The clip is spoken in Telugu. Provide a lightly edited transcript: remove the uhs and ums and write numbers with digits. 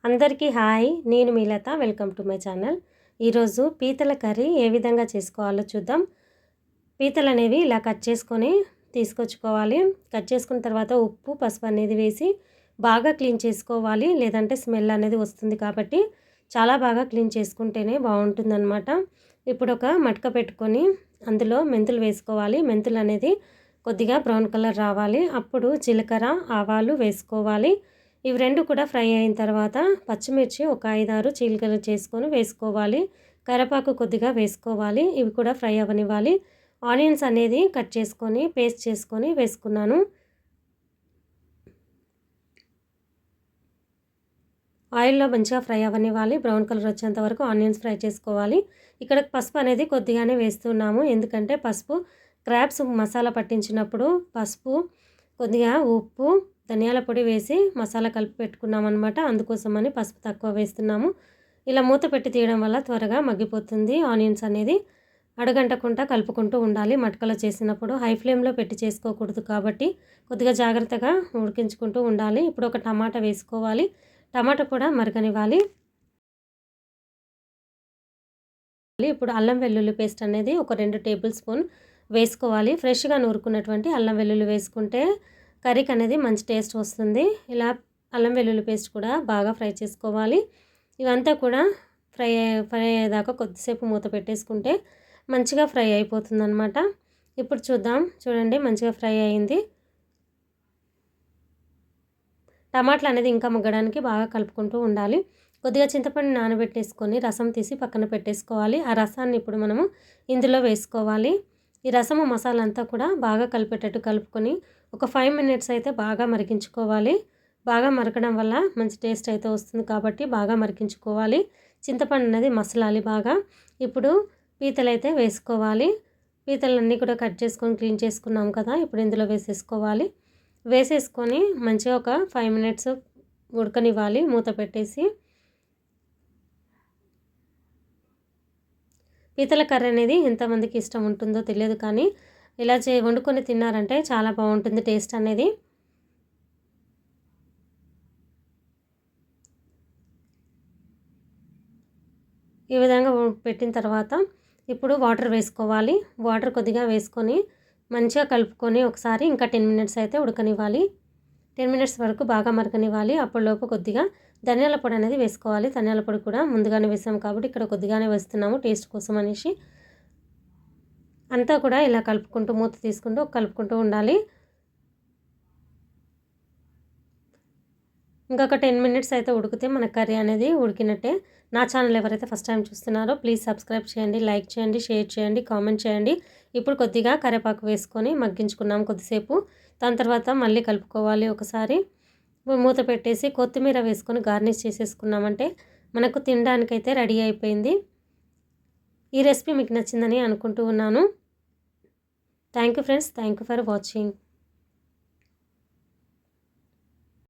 అందరికీ హాయ్, నేను మీ Latha. Welcome to my channel. ఈరోజు పీతల కర్రీ ఏ విధంగా చేసుకోవాలో చూద్దాం. పీతలు అనేవి ఇలా కట్ చేసుకొని తీసుకొచ్చుకోవాలి. కట్ చేసుకున్న తర్వాత ఉప్పు, పసుపు అనేది వేసి బాగా క్లీన్ చేసుకోవాలి, లేదంటే స్మెల్ అనేది వస్తుంది. కాబట్టి చాలా బాగా క్లీన్ చేసుకుంటేనే బాగుంటుందన్నమాట. ఇప్పుడు ఒక మటక పెట్టుకొని అందులో మెంతులు వేసుకోవాలి. మెంతులు అనేది కొద్దిగా బ్రౌన్ కలర్ రావాలి. అప్పుడు జీలకర్ర, ఆవాలు వేసుకోవాలి. ఇవి రెండు కూడా ఫ్రై అయిన తర్వాత పచ్చిమిర్చి ఒక 5-6 చీలికలు చేసుకొని వేసుకోవాలి. కరివేపాకు కొద్దిగా వేసుకోవాలి. ఇవి కూడా ఫ్రై అవ్వనివ్వాలి. ఆనియన్స్ అనేది కట్ చేసుకొని పేస్ట్ చేసుకొని వేసుకున్నాను. ఆయిల్లో మంచిగా ఫ్రై అవ్వనివ్వాలి. బ్రౌన్ కలర్ వచ్చేంత వరకు ఆనియన్స్ ఫ్రై చేసుకోవాలి. ఇక్కడ పసుపు అనేది కొద్దిగానే వేస్తున్నాము, ఎందుకంటే పసుపు క్రాబ్స్ మసాలా పట్టించినప్పుడు పసుపు, కొద్దిగా ఉప్పు, ధనియాల పొడి వేసి మసాలా కలిపి పెట్టుకున్నాం అనమాట. అందుకోసమని పసుపు తక్కువ వేస్తున్నాము. ఇలా మూత పెట్టి తీయడం వల్ల త్వరగా మగ్గిపోతుంది. ఆనియన్స్ అనేది అడగంటకుండా కలుపుకుంటూ ఉండాలి. మటకలో చేసినప్పుడు హై ఫ్లేమ్లో పెట్టి చేసుకోకూడదు, కాబట్టి కొద్దిగా జాగ్రత్తగా ఉడికించుకుంటూ ఉండాలి. ఇప్పుడు ఒక టమాటా వేసుకోవాలి. టమాటా కూడా మరగనివ్వాలి. ఇప్పుడు అల్లం వెల్లుల్లి పేస్ట్ అనేది ఒక 2 టేబుల్ స్పూన్ వేసుకోవాలి. ఫ్రెష్గా నూరుకున్నటువంటి అల్లం వెల్లుల్లి వేసుకుంటే కర్రీకి అనేది మంచి టేస్ట్ వస్తుంది. ఇలా అల్లం వెల్లుల్లి పేస్ట్ కూడా బాగా ఫ్రై చేసుకోవాలి. ఇవంతా కూడా ఫ్రై అయ్యేదాకా కొద్దిసేపు మూత పెట్టేసుకుంటే మంచిగా ఫ్రై అయిపోతుంది అనమాట. ఇప్పుడు చూడండి, మంచిగా ఫ్రై అయింది. టమాటాలు అనేది ఇంకా మగ్గడానికి బాగా కలుపుకుంటూ ఉండాలి. కొద్దిగా చింతపండు నానబెట్టేసుకొని రసం తీసి పక్కన పెట్టేసుకోవాలి. ఆ రసాన్ని ఇప్పుడు మనము ఇందులో వేసుకోవాలి. ఈ రసము మసాలా అంతా కూడా బాగా కలిపేటట్టు కలుపుకొని ఒక 5 మినిట్స్ అయితే బాగా మరిగించుకోవాలి. బాగా మరగడం వల్ల మంచి టేస్ట్ అయితే వస్తుంది, కాబట్టి బాగా మరిగించుకోవాలి. చింతపండు అనేది మసలాలి బాగా. ఇప్పుడు పీతలు అయితే వేసుకోవాలి. పీతలన్నీ కూడా కట్ చేసుకొని క్లీన్ చేసుకున్నాం కదా, ఇప్పుడు ఇందులో వేసేసుకొని మంచిగా ఒక 5 మినిట్స్ ఉడకనివ్వాలి మూత పెట్టేసి. పీతల కర్రీ అనేది ఎంతమందికి ఇష్టం ఉంటుందో తెలియదు, కానీ ఇలా వండుకొని తిన్నారంటే చాలా బాగుంటుంది టేస్ట్ అనేది. ఈ విధంగా పెట్టిన తర్వాత ఇప్పుడు వాటర్ వేసుకోవాలి. వాటర్ కొద్దిగా వేసుకొని మంచిగా కలుపుకొని ఒకసారి ఇంకా 10 మినిట్స్ అయితే ఉడకనివ్వాలి. 10 మినిట్స్ వరకు బాగా మరగనివ్వాలి. అప్పటిలోపు కొద్దిగా ధనియాల పొడి అనేది వేసుకోవాలి. ధనియాల పొడి కూడా ముందుగానే వేసాము కాబట్టి ఇక్కడ కొద్దిగానే వేస్తున్నాము టేస్ట్ కోసం అనేసి. అంతా కూడా ఇలా కలుపుకుంటూ మూత తీసుకుంటూ కలుపుకుంటూ ఉండాలి. ఇంకొక 10 మినిట్స్ అయితే ఉడికితే మన కర్రీ అనేది ఉడికినట్టే. నా ఛానల్ ఎవరైతే ఫస్ట్ టైం చూస్తున్నారో ప్లీజ్ సబ్స్క్రైబ్ చేయండి, లైక్ చేయండి, షేర్ చేయండి, కామెంట్ చేయండి. ఇప్పుడు కొద్దిగా కరివేపాకు వేసుకొని మగ్గించుకున్నాం కొద్దిసేపు. దాని తర్వాత మళ్ళీ కలుపుకోవాలి ఒకసారి. మూత పెట్టేసి కొత్తిమీర వేసుకొని గార్నిష్ చేసేసుకున్నామంటే మనకు తినడానికైతే రెడీ అయిపోయింది. ఈ రెసిపీ మీకు నచ్చిందని అనుకుంటూ ఉన్నాను. Thank you friends, thank you for watching.